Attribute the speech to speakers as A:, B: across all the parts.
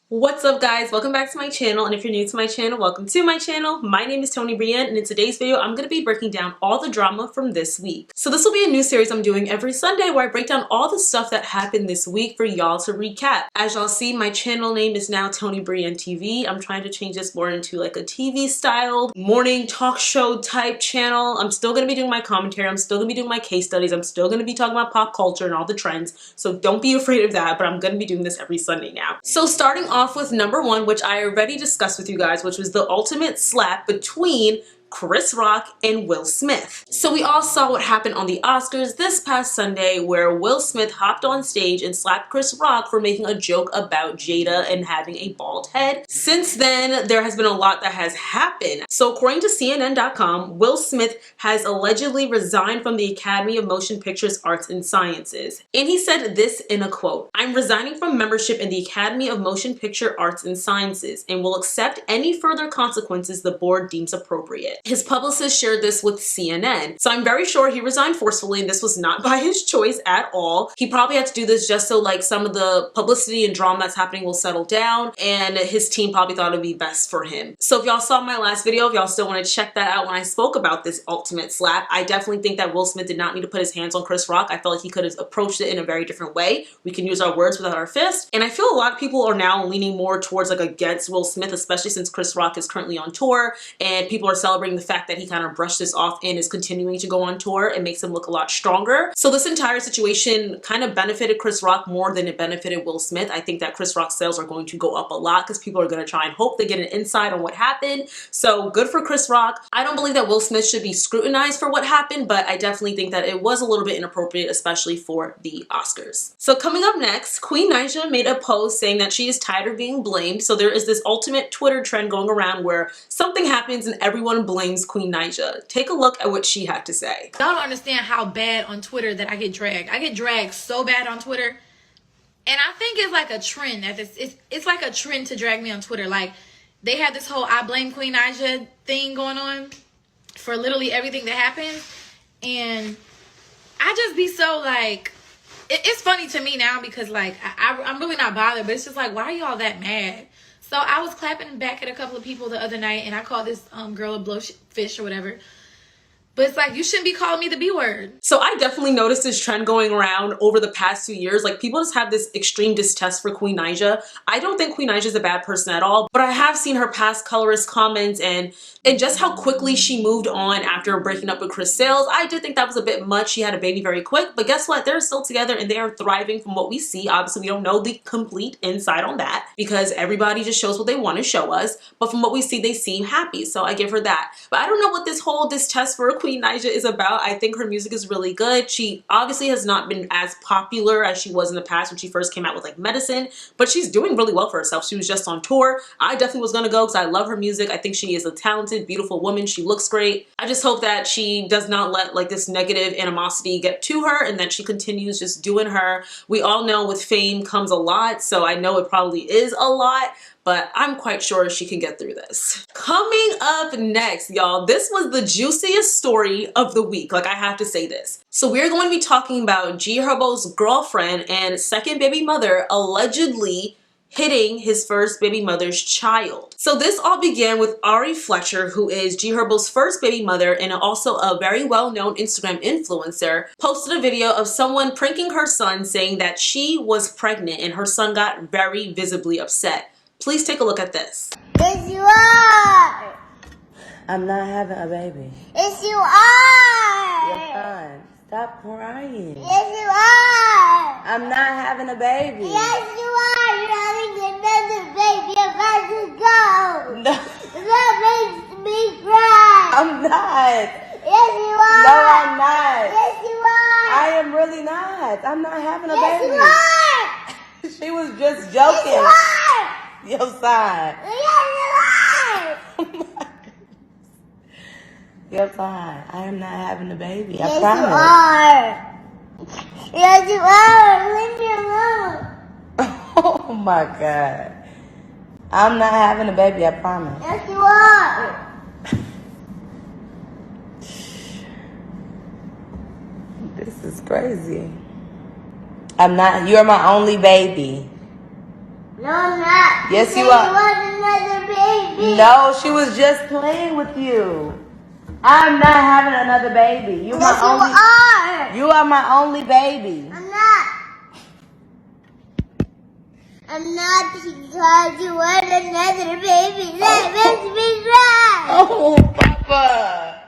A: What's up, guys? Welcome back to my channel, and if you're new to my channel, welcome to my channel. My name is tonibryanne, and in today's video I'm going to be breaking down all the drama from this week. So this will be a new series I'm doing every Sunday where I break down all the stuff that happened this week for y'all to recap. As y'all see, my channel name is now tonibryanne TV. I'm trying to change this more into like a TV styled morning talk show type channel. I'm still going to be doing my commentary, I'm still going to be doing my case studies, I'm still going to be talking about pop culture and all the trends, so don't be afraid of that, but I'm going to be doing this every Sunday now. So starting off with number one, which I already discussed with you guys, which was the ultimate slap between Chris Rock and Will Smith. So we all saw what happened on the Oscars this past Sunday, where Will Smith hopped on stage and slapped Chris Rock for making a joke about Jada and having a bald head. Since then, there has been a lot that has happened. So according to CNN.com, Will Smith has allegedly resigned from the Academy of Motion Pictures Arts and Sciences. And he said this in a quote, "I'm resigning from membership in the Academy of Motion Picture Arts and Sciences and will accept any further consequences the board deems appropriate." His publicist shared this with CNN. So I'm very sure he resigned forcefully and this was not by his choice at all. He probably had to do this just so like some of the publicity and drama that's happening will settle down, and his team probably thought it would be best for him. So if y'all saw my last video, if y'all still want to check that out when I spoke about this ultimate slap, I definitely think that Will Smith did not need to put his hands on Chris Rock. I felt like he could have approached it in a very different way. We can use our words without our fists. And I feel a lot of people are now leaning more towards like against Will Smith, especially since Chris Rock is currently on tour and people are celebrating the fact that he kind of brushed this off and is continuing to go on tour. It makes him look a lot stronger. So this entire situation kind of benefited Chris Rock more than it benefited Will Smith. I think that Chris Rock's sales are going to go up a lot because people are going to try and hope they get an insight on what happened. So good for Chris Rock. I don't believe that Will Smith should be scrutinized for what happened, but I definitely think that it was a little bit inappropriate, especially for the Oscars. So coming up next, Queen Naija made a post saying that she is tired of being blamed. So there is this ultimate Twitter trend going around where something happens and everyone blames Queen Naija. Take a look at what she had to say.
B: Y'all don't understand how bad on Twitter that I get dragged. I get dragged so bad on Twitter. And I think it's like a trend. It's like a trend to drag me on Twitter. Like, they have this whole I blame Queen Naija thing going on for literally everything that happens. And I just be so like, it's funny to me now because like, I'm really not bothered. But it's just like, why are y'all that mad? So I was clapping back at a couple of people the other night, and I called this girl a blowfish or whatever. But it's like, you shouldn't be calling me the B word.
A: So I definitely noticed this trend going around over the past 2 years. Like, people just have this extreme distaste for Queen Naija. I don't think Queen Naija is a bad person at all, but I have seen her past colorist comments and just how quickly she moved on after breaking up with Chris Sales. I did think that was a bit much. She had a baby very quick, but guess what? They're still together and they are thriving from what we see. Obviously, we don't know the complete insight on that because everybody just shows what they want to show us. But from what we see, they seem happy. So I give her that. But I don't know what this whole distaste for Queen Naija is about. I think her music is really good. She obviously has not been as popular as she was in the past when she first came out with like Medicine, but she's doing really well for herself. She was just on tour. I definitely was gonna go because I love her music. I think she is a talented, beautiful woman. She looks great. I just hope that she does not let like this negative animosity get to her and that she continues just doing her. We all know with fame comes a lot, so I know it probably is a lot, but I'm quite sure she can get through this. Coming up next, y'all, this was the juiciest story of the week. Like, I have to say this. So we're going to be talking about Herbal's girlfriend and second baby mother allegedly hitting his first baby mother's child. So this all began with Ari Fletcher, who is Herbal's first baby mother and also a very well-known Instagram influencer, posted a video of someone pranking her son saying that she was pregnant, and her son got very visibly upset. Please take a look at this.
C: Yes, you are.
D: I'm not having a baby.
C: Yes, you are.
D: You're fine. Stop crying.
C: Yes, you are.
D: I'm not having a baby.
C: Yes, you are. You're having another baby about to go.
D: No.
C: That makes me cry.
D: I'm not.
C: Yes, you are.
D: No, I'm not.
C: Yes, you are.
D: I am really not. I'm not having a
C: yes,
D: baby.
C: you are.
D: She was just joking.
C: Yes, you are.
D: Yosohn.
C: Yes, you are.
D: Yosohn, I am not having a baby. I
C: yes,
D: promise.
C: you are. Yes, you are. Leave me alone.
D: Oh my God. I'm not having a baby. I promise.
C: Yes, you are.
D: This is crazy. I'm not. You're my only baby.
C: No, I'm not.
D: Yes, you
C: You
D: are.
C: want another baby.
D: No, she was just playing with you. I'm not having another baby. You
C: Yes,
D: my only.
C: you are.
D: You are my only baby.
C: I'm not. I'm not because you want another baby. That makes me cry.
D: Oh, Papa.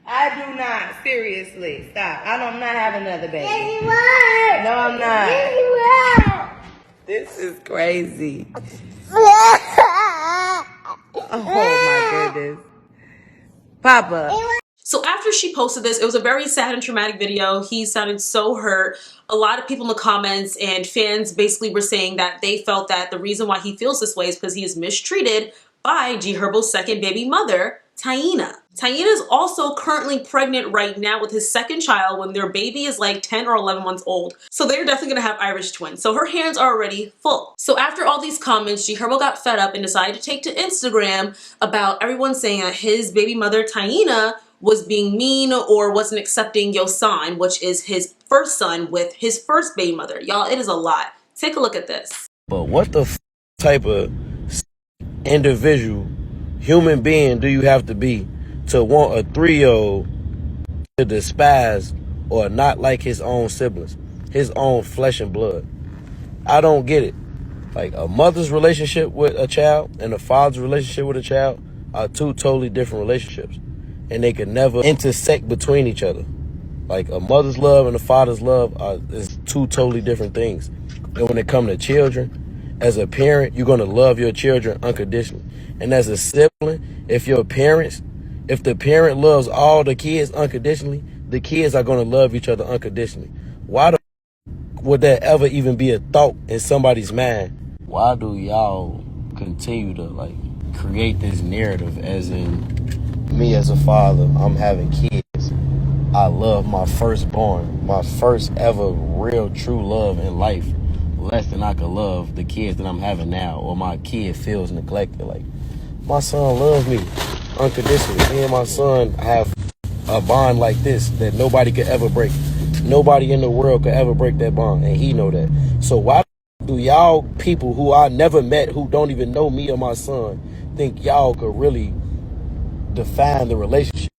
D: I do not. Seriously. Stop. I'm not having another baby.
C: Yes, you are.
D: No, I'm not.
C: Yes, you are.
D: This is crazy. Oh, my goodness. Papa.
A: So after she posted this, it was a very sad and traumatic video. He sounded so hurt. A lot of people in the comments and fans basically were saying that they felt that the reason why he feels this way is because he is mistreated by G Herbal's second baby mother, Taina. Taina is also currently pregnant right now with his second child when their baby is like 10 or 11 months old. So they're definitely gonna have Irish twins. So her hands are already full. So after all these comments, G Herbal got fed up and decided to take to Instagram about everyone saying that his baby mother, Taina, was being mean or wasn't accepting Yosohn, which is his first son with his first baby mother. Y'all, it is a lot. Take a look at this.
E: But what the type of individual, human being do you have to be to want a 3-year-old to despise or not like his own siblings, his own flesh and blood? I don't get it. Like, a mother's relationship with a child and a father's relationship with a child are two totally different relationships. And they can never intersect between each other. Like, a mother's love and a father's love is two totally different things. And when it comes to children, as a parent, you're going to love your children unconditionally. And as a sibling, if the parent loves all the kids unconditionally, the kids are going to love each other unconditionally. Why would that ever even be a thought in somebody's mind? Why do y'all continue to, like, create this narrative as in me as a father, I'm having kids. I love my firstborn, my first ever real true love in life, less than I could love the kids that I'm having now, or my kid feels neglected. Like, my son loves me unconditionally. Me and my son have a bond like this that nobody could ever break. Nobody in the world could ever break that bond, and he know that. So why do y'all people who I never met, who don't even know me or my son, think y'all could really define the relationship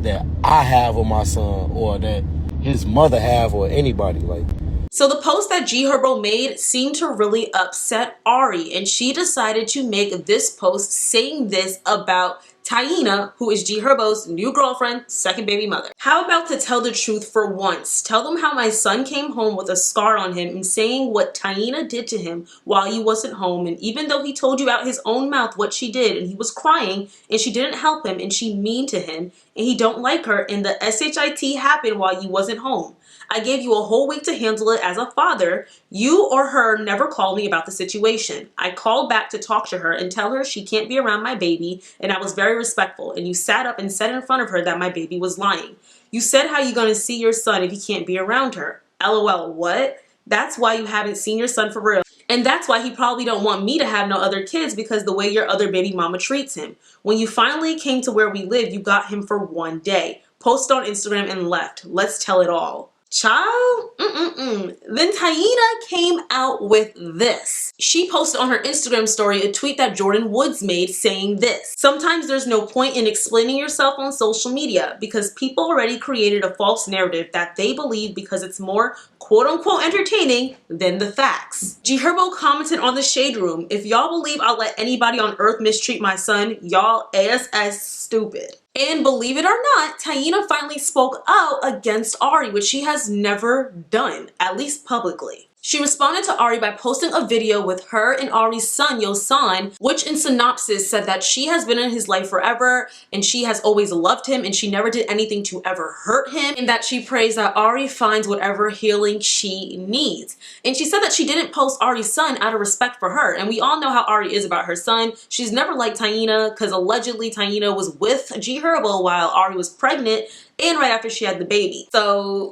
E: that I have with my son or that his mother have or anybody? Like,
A: so the post that G Herbal made seemed to really upset Ari, and she decided to make this post saying this about Taina, who is G Herbal's new girlfriend, second baby mother. How about to tell the truth for once? Tell them how my son came home with a scar on him and saying what Taina did to him while you wasn't home, and even though he told you out his own mouth what she did and he was crying and she didn't help him and she mean to him and he don't like her and the SHIT happened while you wasn't home. I gave you a whole week to handle it as a father. You or her never called me about the situation. I called back to talk to her and tell her she can't be around my baby, and I was very respectful, and you sat up and said in front of her that my baby was lying. You said how you gonna see your son if he can't be around her. LOL, what? That's why you haven't seen your son for real. And that's why he probably don't want me to have no other kids, because the way your other baby mama treats him. When you finally came to where we live, you got him for one day. Posted on Instagram and left. Let's tell it all. Child? Then Taina came out with this. She posted on her Instagram story a tweet that Jordan Woods made saying this: sometimes there's no point in explaining yourself on social media because people already created a false narrative that they believe because it's more quote-unquote entertaining than the facts. G Herbo commented on the Shade Room, if y'all believe I'll let anybody on earth mistreat my son, y'all ASS stupid. And believe it or not, Taina finally spoke out against Ari, which she has never done, at least publicly. She responded to Ari by posting a video with her and Ari's son, Yosohn, which in synopsis said that she has been in his life forever and she has always loved him and she never did anything to ever hurt him, and that she prays that Ari finds whatever healing she needs. And she said that she didn't post Ari's son out of respect for her, and we all know how Ari is about her son. She's never liked Taina because allegedly Taina was with G Herbal while Ari was pregnant and right after she had the baby. So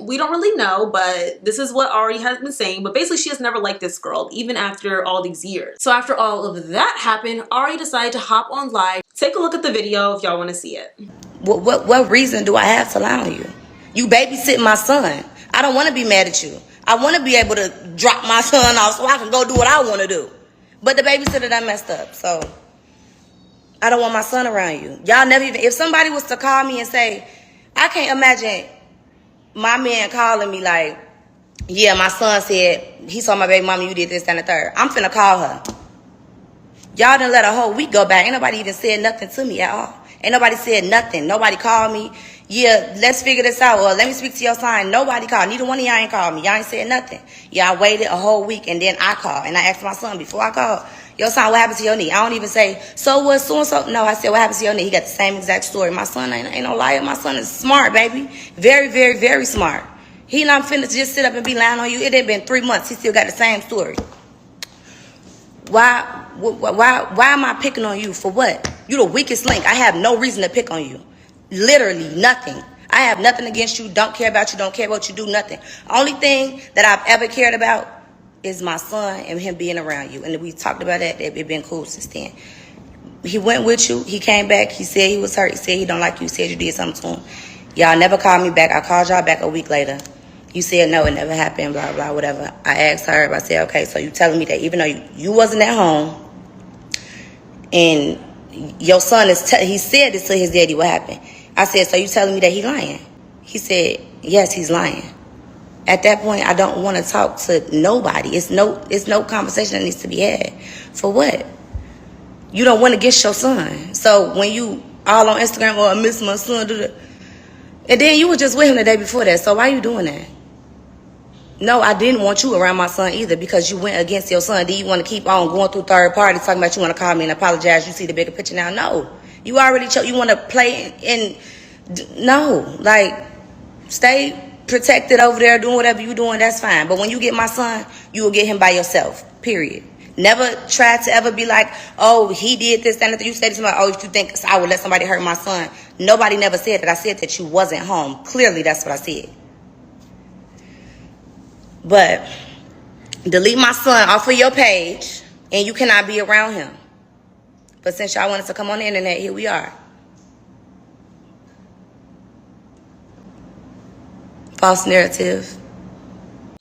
A: we don't really know, but this is what Ari has been saying. But basically she has never liked this girl, even after all these years. So after all of that happened, Ari decided to hop on live. Take a look at the video if y'all want to see it.
D: What reason do I have to lie on you? You babysitting my son. I don't want to be mad at you. I want to be able to drop my son off so I can go do what I want to do. But the babysitter done messed up, so I don't want my son around you. Y'all never even, if somebody was to call me and say, I can't imagine my man calling me like, yeah, my son said, he saw my baby mama, you did this, that, and the third. I'm finna call her. Y'all done let a whole week go by. Ain't nobody even said nothing to me at all. Ain't nobody said nothing. Nobody called me. Yeah, let's figure this out. Or let me speak to your sign. Nobody called. Neither one of y'all ain't called me. Y'all ain't said nothing. Y'all waited a whole week and then I called. And I asked my son before I called, your son, what happened to your knee? I don't even say, so what, so-and-so? No, I said, what happened to your knee? He got the same exact story. My son ain't no liar. My son is smart, baby. Very, very, very smart. He not finna just sit up and be lying on you. It had been 3 months. He still got the same story. Why am I picking on you? For what? You the weakest link. I have no reason to pick on you. Literally nothing. I have nothing against you. Don't care about you. Don't care what you do. Nothing. Only thing that I've ever cared about is my son and him being around you. And we talked about that. It's been cool since then. He went with you. He came back. He said he was hurt. He said he don't like you. He said you did something to him. Y'all never called me back. I called y'all back a week later. You said no, it never happened, blah, blah, whatever. I asked her, I said, okay, so you telling me that even though you wasn't at home and your son he said this to his daddy, what happened? I said, so you telling me that he lying? He said, yes, he's lying. At that point, I don't want to talk to nobody. It's no conversation that needs to be had. For what? You don't want to get your son. So when you all on Instagram, I miss my son, and then you were just with him the day before that. So why are you doing that? No, I didn't want you around my son either because you went against your son. Do you want to keep on going through third parties talking about you want to call me and apologize? You see the bigger picture now? No. You already you want to play no. Like, stay protected over there doing whatever you doing. That's fine. But when you get my son, you will get him by yourself. Period. Never try to ever be like, oh, he did this, that, and that. You say to somebody, oh, if you think I would let somebody hurt my son. Nobody never said that. I said that you wasn't home. Clearly, that's what I said. But delete my son off of your page and you cannot be around him. But since y'all wanted to come on the internet, here we are. False narrative.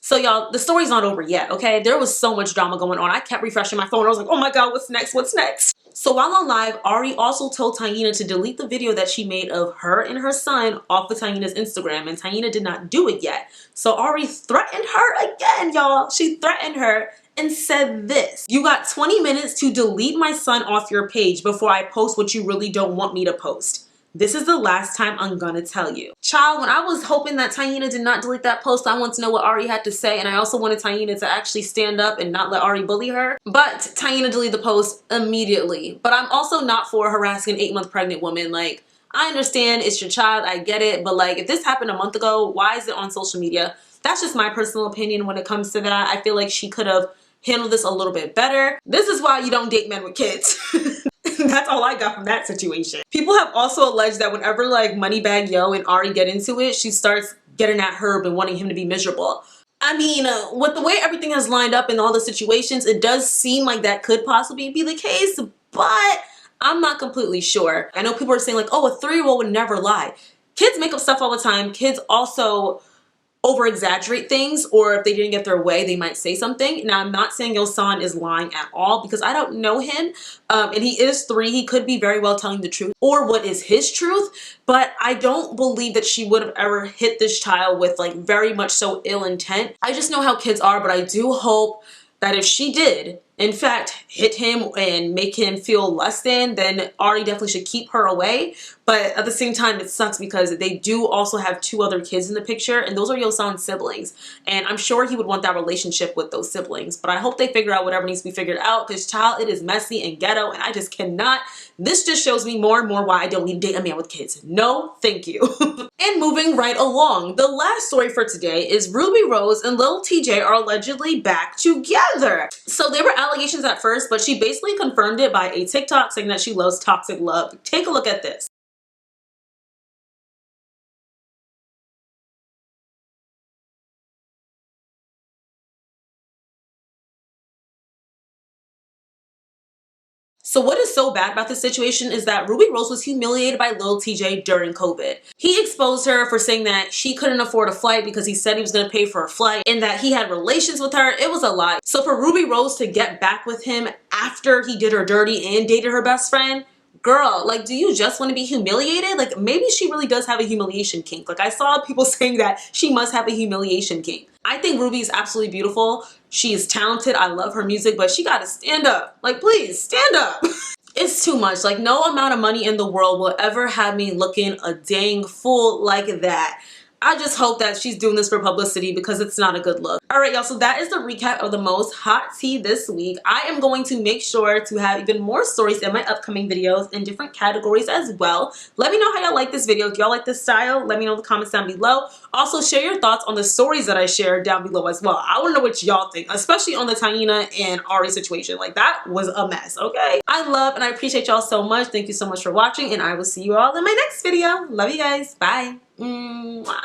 A: So y'all, the story's not over yet, okay? There was so much drama going on. I kept refreshing my phone. I was like, oh my God, what's next? What's next? So while on live, Ari also told Taina to delete the video that she made of her and her son off of Taina's Instagram, and Taina did not do it yet. So Ari threatened her again, y'all. She threatened her and said this: you got 20 minutes to delete my son off your page before I post what you really don't want me to post. This is the last time I'm gonna tell you. Child, when I was hoping that Taina did not delete that post, I wanted to know what Ari had to say, and I also wanted Taina to actually stand up and not let Ari bully her. But Taina deleted the post immediately. But I'm also not for harassing an 8-month pregnant woman. Like, I understand it's your child, I get it, but like, if this happened a month ago, why is it on social media? That's just my personal opinion when it comes to that. I feel like she could have handled this a little bit better. This is why you don't date men with kids. That's all I got from that situation. People have also alleged that whenever like Moneybag Yo and Ari get into it, she starts getting at Herb and wanting him to be miserable. I mean, with the way everything has lined up in all the situations, it does seem like that could possibly be the case, but I'm not completely sure. I know people are saying like, oh, a 3-year-old would never lie. Kids make up stuff all the time. Kids also over exaggerate things, or if they didn't get their way, they might say something. Now, I'm not saying Yosohn is lying at all because I don't know him, and he is 3. He could be very well telling the truth or what is his truth, but I don't believe that she would have ever hit this child with like very much so ill intent. I just know how kids are, but I do hope that if she did, in fact, hit him and make him feel less than, then Ari definitely should keep her away. But at the same time, it sucks because they do also have 2 other kids in the picture, and those are Yosohn's siblings. And I'm sure he would want that relationship with those siblings. But I hope they figure out whatever needs to be figured out, because child, it is messy and ghetto, and I just cannot. This just shows me more and more why I don't need to date a man with kids. No, thank you. And moving right along, the last story for today is Ruby Rose and Lil Tjay are allegedly back together. So there were allegations at first, but she basically confirmed it by a TikTok saying that she loves toxic love. Take a look at this. So what is so bad about this situation is that Rubi Rose was humiliated by Lil Tjay during COVID. He exposed her for saying that she couldn't afford a flight because he said he was going to pay for a flight and that he had relations with her. It was a lie. So for Rubi Rose to get back with him after he did her dirty and dated her best friend, girl, like, do you just want to be humiliated? Like, maybe she really does have a humiliation kink. Like, I saw people saying that she must have a humiliation kink. I think Rubi is absolutely beautiful. She is talented. I love her music, but she gotta stand up. Like, please, stand up. It's too much. Like, no amount of money in the world will ever have me looking a dang fool like that. I just hope that she's doing this for publicity because it's not a good look. All right, y'all, so that is the recap of the most hot tea this week. I am going to make sure to have even more stories in my upcoming videos in different categories as well. Let me know how y'all like this video. Do y'all like this style? Let me know in the comments down below. Also, share your thoughts on the stories that I shared down below as well. I want to know what y'all think, especially on the Taina and Ari situation. Like, that was a mess, okay? I love and I appreciate y'all so much. Thank you so much for watching, and I will see you all in my next video. Love you guys. Bye. Mwah.